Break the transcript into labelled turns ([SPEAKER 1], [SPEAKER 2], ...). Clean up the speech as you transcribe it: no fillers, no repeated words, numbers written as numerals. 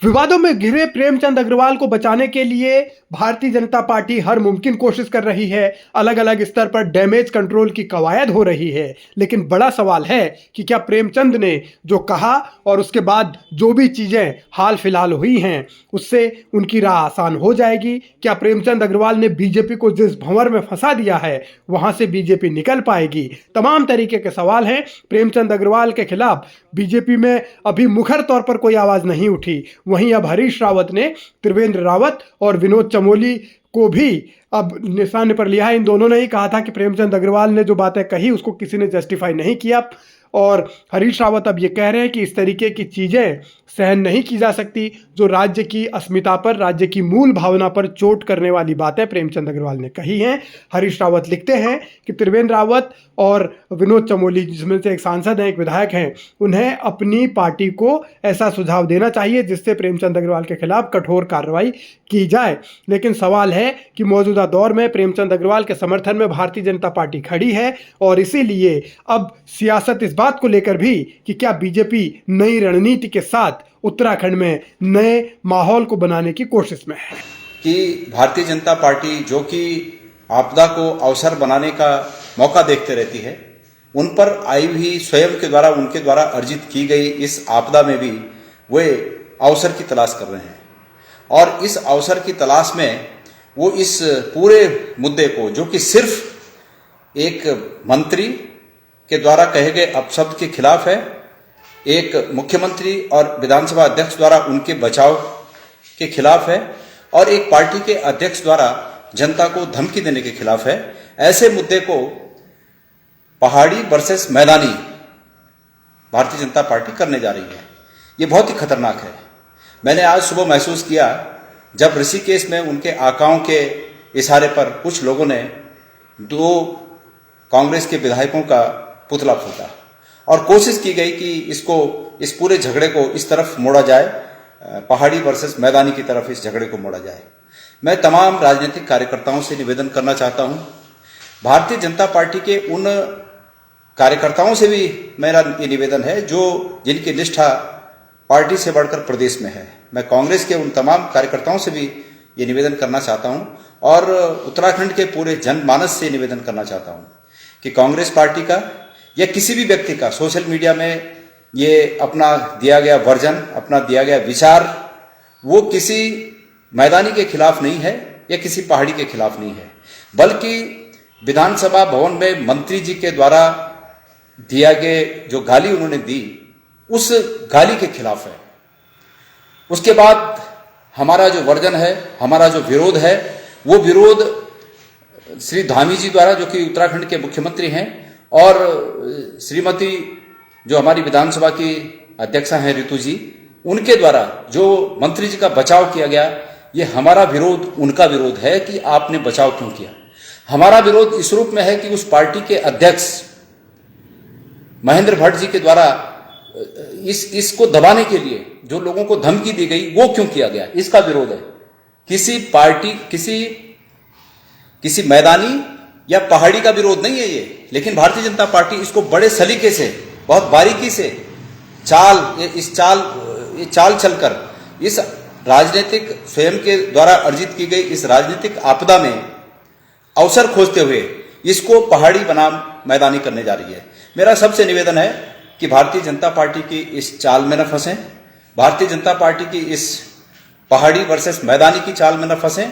[SPEAKER 1] विवादों में घिरे प्रेमचंद अग्रवाल को बचाने के लिए भारतीय जनता पार्टी हर मुमकिन कोशिश कर रही है। अलग अलग स्तर पर डैमेज कंट्रोल की कवायद हो रही है। लेकिन बड़ा सवाल है कि क्या प्रेमचंद ने जो कहा और उसके बाद जो भी चीजें हाल फिलहाल हुई हैं उससे उनकी राह आसान हो जाएगी? क्या प्रेमचंद अग्रवाल ने बीजेपी को जिस भंवर में फंसा दिया है वहां से बीजेपी निकल पाएगी? तमाम तरीके के सवाल हैं। प्रेमचंद अग्रवाल के खिलाफ बीजेपी में अभी मुखर तौर पर कोई आवाज नहीं उठी। वहीं अब हरीश रावत ने त्रिवेंद्र रावत और विनोद चमोली को भी अब निशाने पर लिया है। इन दोनों ने ही कहा था कि प्रेमचंद अग्रवाल ने जो बातें कही उसको किसी ने जस्टिफाई नहीं किया, और हरीश रावत अब ये कह रहे हैं कि इस तरीके की चीज़ें सहन नहीं की जा सकती जो राज्य की अस्मिता पर, राज्य की मूल भावना पर चोट करने वाली बातें प्रेमचंद अग्रवाल ने कही हैं। हरीश रावत लिखते हैं कि त्रिवेंद्र रावत और विनोद चमोली, जिसमें से एक सांसद हैं, एक विधायक हैं, उन्हें अपनी पार्टी को ऐसा सुझाव देना चाहिए जिससे प्रेमचंद अग्रवाल के खिलाफ कठोर कार्रवाई की जाए। लेकिन सवाल है कि मौजूदा दौर में प्रेमचंद अग्रवाल के समर्थन में भारतीय जनता पार्टी खड़ी है और इसीलिए अब सियासत इस बात को लेकर भी कि क्या बीजेपी नई रणनीति के साथ उत्तराखंड में नए माहौल को बनाने की कोशिश में है।
[SPEAKER 2] कि भारतीय जनता पार्टी जो कि आपदा को अवसर बनाने का मौका देखते रहती है, उन पर आई भी स्वयं के द्वारा, उनके द्वारा अर्जित की गई इस आपदा में भी वे अवसर की तलाश कर रहे हैं। और इस अवसर की तलाश में वो इस पूरे मुद्दे को, जो कि सिर्फ एक मंत्री के द्वारा कहे गए अपशब्द के खिलाफ है, एक मुख्यमंत्री और विधानसभा अध्यक्ष द्वारा उनके बचाव के खिलाफ है, और एक पार्टी के अध्यक्ष द्वारा जनता को धमकी देने के खिलाफ है, ऐसे मुद्दे को पहाड़ी वर्सेस मैदानी भारतीय जनता पार्टी करने जा रही है। ये बहुत ही खतरनाक है। मैंने आज सुबह महसूस किया जब ऋषिकेश में उनके आकाओं के इशारे पर कुछ लोगों ने 2 कांग्रेस के विधायकों का पुतला फूंका और कोशिश की गई कि इस पूरे झगड़े को इस तरफ मोड़ा जाए, पहाड़ी वर्सेस मैदानी की तरफ इस झगड़े को मोड़ा जाए। मैं तमाम राजनीतिक कार्यकर्ताओं से निवेदन करना चाहता हूं, भारतीय जनता पार्टी के उन कार्यकर्ताओं से भी मेरा ये निवेदन है जिनकी निष्ठा पार्टी से बढ़कर प्रदेश में है। मैं कांग्रेस के उन तमाम कार्यकर्ताओं से भी ये निवेदन करना चाहता हूं और उत्तराखंड के पूरे जनमानस से निवेदन करना चाहता हूं कि कांग्रेस पार्टी का या किसी भी व्यक्ति का सोशल मीडिया में ये अपना दिया गया वर्जन, अपना दिया गया विचार, वो किसी मैदानी के खिलाफ नहीं है या किसी पहाड़ी के खिलाफ नहीं है, बल्कि विधानसभा भवन में मंत्री जी के द्वारा दिया गया जो गाली उन्होंने दी, उस गाली के खिलाफ है। उसके बाद हमारा जो वर्जन है, हमारा जो विरोध है, वो विरोध श्री धामी जी द्वारा, जो कि उत्तराखंड के मुख्यमंत्री हैं, और श्रीमती जो हमारी विधानसभा की अध्यक्षा हैं ऋतु जी, उनके द्वारा जो मंत्री जी का बचाव किया गया, ये हमारा विरोध उनका विरोध है कि आपने बचाव क्यों किया। हमारा विरोध इस रूप में है कि उस पार्टी के अध्यक्ष महेंद्र भट्ट जी के द्वारा इसको दबाने के लिए जो लोगों को धमकी दी गई, वो क्यों किया गया, इसका विरोध है। किसी पार्टी, किसी मैदानी या पहाड़ी का विरोध नहीं है ये, लेकिन भारतीय जनता पार्टी इसको बड़े सलीके से, बहुत बारीकी से चाल चलकर इस राजनीतिक स्वयं के द्वारा अर्जित की गई इस राजनीतिक आपदा में अवसर खोजते हुए इसको पहाड़ी बनाम मैदानी करने जा रही है। मेरा सबसे निवेदन है कि भारतीय जनता पार्टी की इस चाल में न फंसें, भारतीय जनता पार्टी की इस पहाड़ी वर्सेस मैदानी की चाल में न फंसें,